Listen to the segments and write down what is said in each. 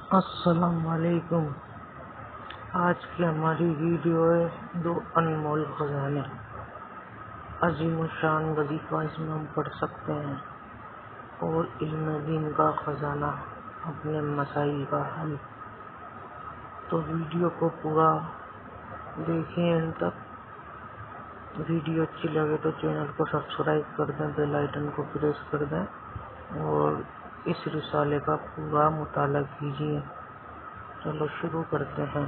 अस्सलाम वालेकुम। आज की हमारी वीडियो है दो अनमोल खजाने। अजीम शान वज़ी का इसमें हम पढ़ सकते हैं और इल्म दीन का खजाना, अपने मसाइल का हल। तो वीडियो को पूरा देखें अंत तक। वीडियो अच्छी लगे तो चैनल को सब्सक्राइब कर दें, बेल आइकन को प्रेस कर दें और इस रिसाले का पूरा मुताला कीजिए। चलो शुरू करते हैं।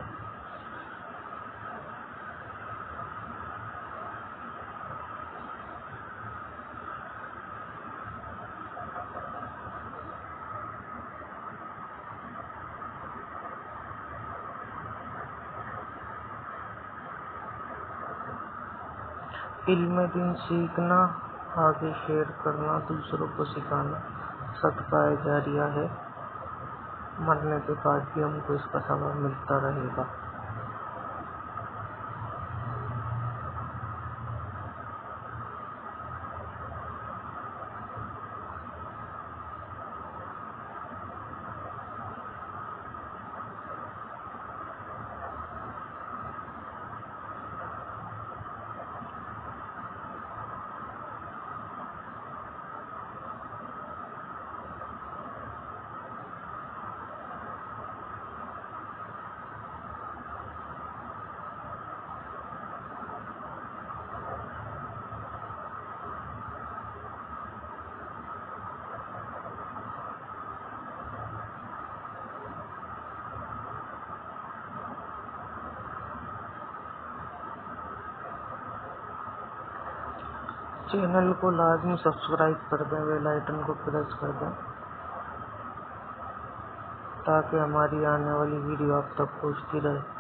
इल्म दीन सीखना, आगे शेयर करना, दूसरों को सिखाना सदका जारिया है। मरने के बाद भी हमको इसका सवाब मिलता रहेगा। चैनल को लाजमी सब्सक्राइब कर दें, बेल आइकन को प्रेस कर दें ताकि हमारी आने वाली वीडियो आप तक पहुंचती रहे।